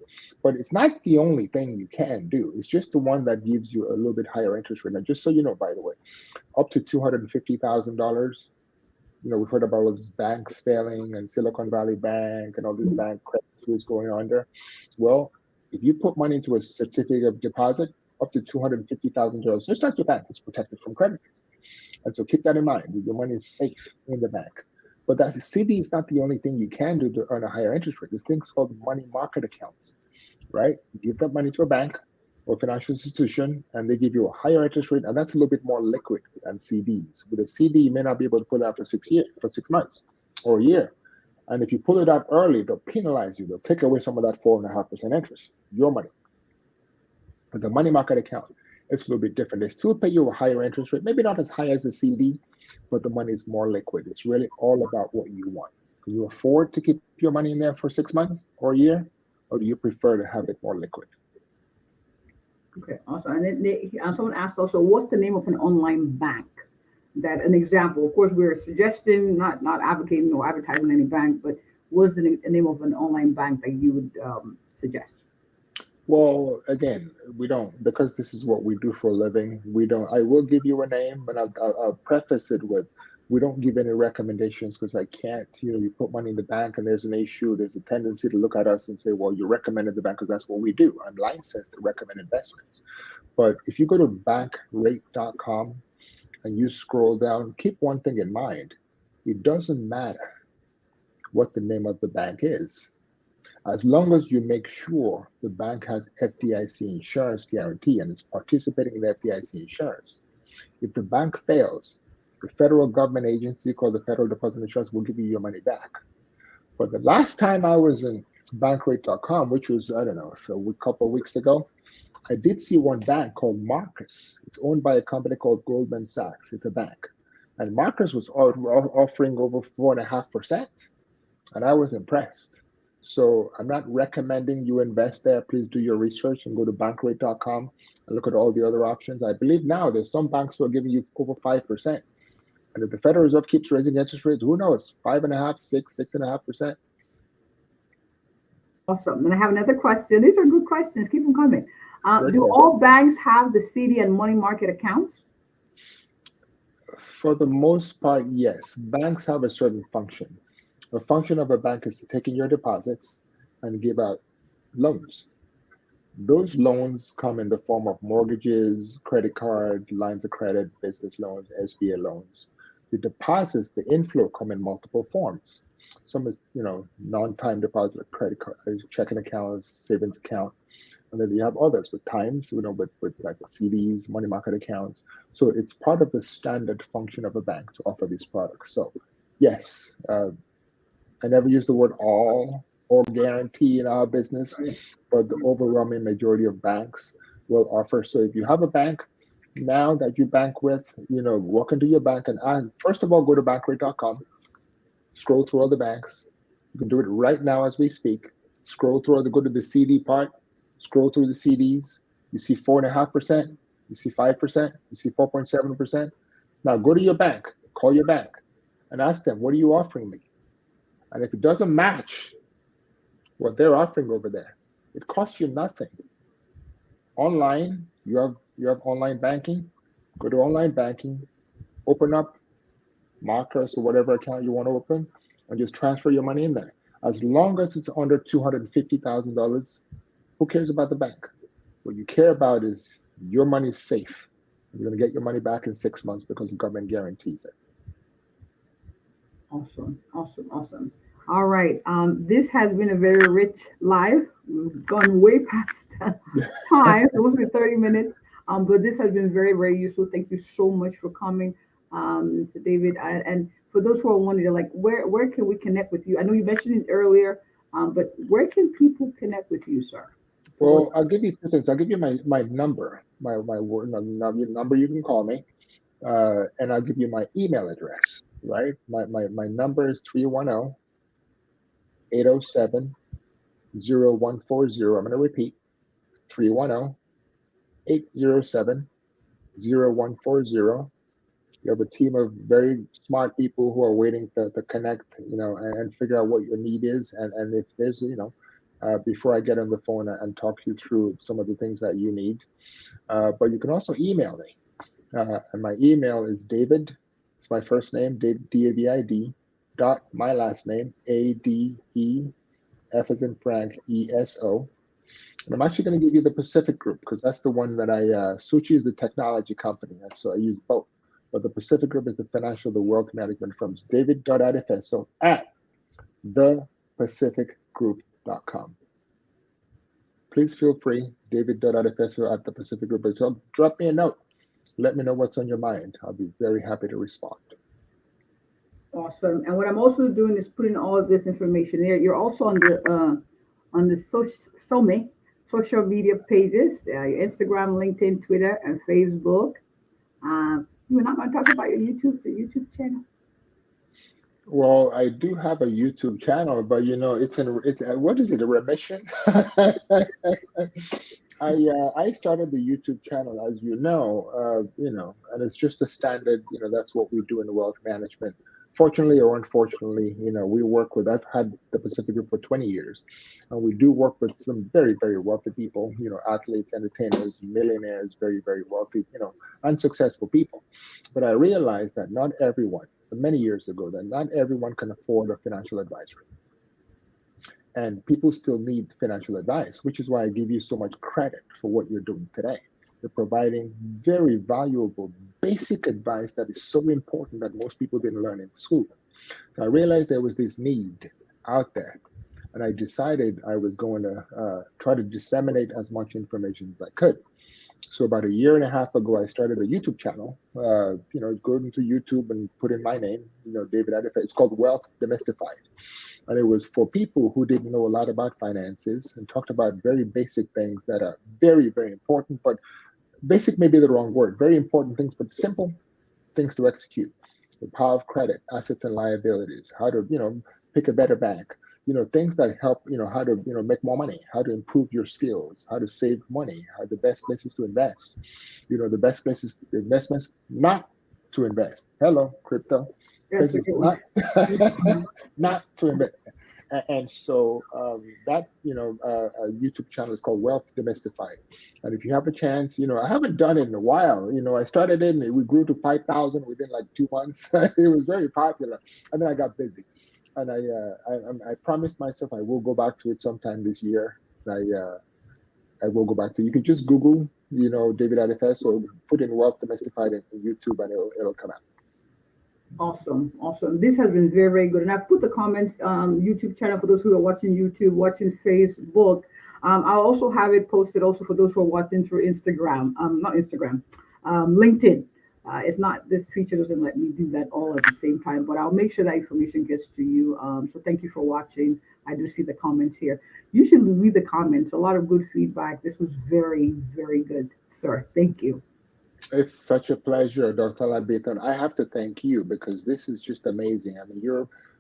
But it's not the only thing you can do. It's just the one that gives you a little bit higher interest rate. And just so you know, by the way, up to $250,000. We've heard about all these banks failing and Silicon Valley Bank and all these Mhm. bank credits going under. Well, if you put money into a certificate of deposit, up to $250,000, just like your bank, it's protected from creditors. And so keep that in mind. Your money is safe in the bank. But that CD is not the only thing you can do to earn a higher interest rate. There's things called money market accounts, right? You give that money to a bank or financial institution, and they give you a higher interest rate, and that's a little bit more liquid than CDs. With a CD, you may not be able to pull it out for 6 years, for 6 months, or a year. And if you pull it out early, they'll penalize you. They'll take away some of that 4.5% interest, your money. But the money market account, it's a little bit different. They still pay you a higher interest rate, maybe not as high as a CD, but the money is more liquid. It's really all about what you want. Can you afford to keep your money in there for 6 months or a year, or do you prefer to have it more liquid? Okay, awesome. And then someone asked also, "What's the name of an online bank?" that an example. Of course, we're suggesting, not advocating or advertising any bank, but what's the name of an online bank that you would suggest? Well, again, we don't, because this is what we do for a living. We don't. I will give you a name, but I'll preface it with, we don't give any recommendations because I can't. You put money in the bank and there's an issue. There's a tendency to look at us and say, "Well, you recommended the bank," because that's what we do. I'm licensed to recommend investments. But if you go to bankrate.com and you scroll down, keep one thing in mind: it doesn't matter what the name of the bank is, as long as you make sure the bank has FDIC insurance guarantee and is participating in FDIC insurance. If the bank fails, the federal government agency called the Federal Deposit Insurance will give you your money back. But the last time I was in bankrate.com, which was, I don't know, a couple of weeks ago, I did see one bank called Marcus. It's owned by a company called Goldman Sachs. It's a bank. And Marcus was offering over 4.5%. And I was impressed. So I'm not recommending you invest there. Please do your research and go to bankrate.com and look at all the other options. I believe now there's some banks who are giving you over 5%. And if the Federal Reserve keeps raising interest rates, who knows? 5.5%, 6.5%. Awesome. And I have another question. These are good questions. Keep them coming. Very Do good. all banks have the CD and money market accounts? For the most part, yes. Banks have a certain function. The function of a bank is to take in your deposits and give out loans. Those loans come in the form of mortgages, credit card, lines of credit, business loans, SBA loans. The deposits, the inflow, come in multiple forms. Some is, non-time deposit, credit card, checking accounts, savings account, and then you have others with times, with like CDs, money market accounts. So it's part of the standard function of a bank to offer these products. So yes, I never use the word all or guarantee in our business, but the overwhelming majority of banks will offer. So if you have a bank now that you bank with, walk into your bank and ask, first of all, go to bankrate.com, scroll through all the banks. You can do it right now as we speak. Scroll through, go to the CD part, scroll through the CDs. You see 4.5%, you see 5%, you see 4.7%. Now go to your bank, call your bank, and ask them, what are you offering me? And if it doesn't match what they're offering over there, it costs you nothing. Online, you have online banking. Go to online banking, open up Marcus or whatever account you want to open, and just transfer your money in there. As long as it's under $250,000, who cares about the bank? What you care about is your money is safe. You're going to get your money back in 6 months because the government guarantees it. Awesome. All right. This has been a very rich live. We've gone way past time. It was 30 minutes. But this has been very, very useful. Thank you so much for coming, Mr. David. And for those who are wondering, like, where can we connect with you? I know you mentioned it earlier, but where can people connect with you, sir? Well, I'll give you two things. I'll give you my number, my word number. You can call me, and I'll give you my email address. Right, my number is 310-807-0140. I'm going to repeat, 310-807-0140. You have a team of very smart people who are waiting to connect, and figure out what your need is, and if there's, before I get on the phone and talk you through some of the things that you need. But you can also email me, and my email is David. It's my first name, David, dot my last name, ADEF as in Frank, ESO. And I'm actually going to give you the Pacific Group because that's the one that Sootchy is the technology company, and so I use both. But the Pacific Group is the wealth management firms. David.Adefeso at thepacificgroup.com. Please feel free, David.Adefeso at thepacificgroup. So drop me a note. Let me know what's on your mind. I'll be very happy to respond. Awesome. And what I'm also doing is putting all of this information there. You're also on the social media pages, your Instagram, LinkedIn, Twitter, and Facebook. We're not going to talk about the YouTube channel. Well, I do have a YouTube channel, but it's what is it, a remission? I started the YouTube channel, as and it's just a standard. That's what we do in wealth management. Fortunately or unfortunately, we work with. I've had the Pacific Group for 20 years, and we do work with some very, very wealthy people. Athletes, entertainers, millionaires, very, very wealthy. Unsuccessful people. But I realized that not everyone, many years ago, that not everyone can afford a financial advisor. And people still need financial advice, which is why I give you so much credit for what you're doing today. You're providing very valuable, basic advice that is so important that most people didn't learn in school. So I realized there was this need out there, and I decided I was going to try to disseminate as much information as I could. So about a year and a half ago, I started a YouTube channel. Go into YouTube and put in my name, David Adefeso. It's called Wealth Demystified. And it was for people who didn't know a lot about finances and talked about very basic things that are very, very important, but basic may be the wrong word. Very important things, but simple things to execute. The power of credit, assets and liabilities, how to, pick a better bank, things that help, how to, make more money, how to improve your skills, how to save money, how the best places to invest, the best places, investments not to invest. Hello, crypto. Yes, Places not to invest. And so that YouTube channel is called Wealth Demystified. And if you have a chance, I haven't done it in a while. I started it and we grew to 5,000 within like 2 months. It was very popular, and then I got busy. And I promised myself I will go back to it sometime this year. I will go back to it. You can just Google, David Adefeso, or put in Wealth Demystified in YouTube, and it'll come out. Awesome. This has been very, very good. And I've put the comments YouTube channel for those who are watching YouTube, watching Facebook. I'll also have it posted also for those who are watching through Instagram. Not Instagram, LinkedIn. It's not, this feature doesn't let me do that all at the same time, but I'll make sure that information gets to you. So thank you for watching. I do see the comments here. You should read the comments. A lot of good feedback. This was very, very good, sir. Thank you. It's such a pleasure, Dr. Labiton. I have to thank you because this is just amazing. I mean,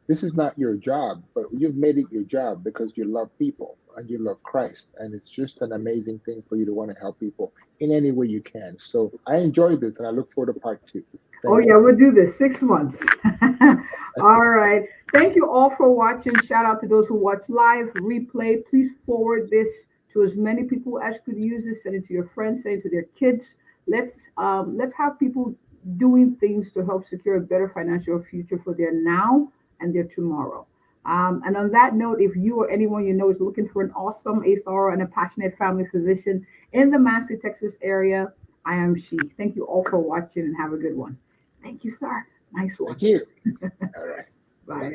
this is not your job, but you've made it your job because you love people and you love Christ. And it's just an amazing thing for you to want to help people in any way you can. So I enjoyed this and I look forward to part 2. Yeah, we'll do this 6 months. All right. Thank you all for watching. Shout out to those who watch live, replay. Please forward this to as many people as could use this. Send it to your friends, send it to their kids. Let's have people doing things to help secure a better financial future for their now and their tomorrow. And on that note, if you or anyone you know is looking for an awesome, a thorough, and a passionate family physician in the Massey, Texas area, I am she. Thank you all for watching and have a good one. Thank you, Star. Nice one. Thank you. All right. Bye.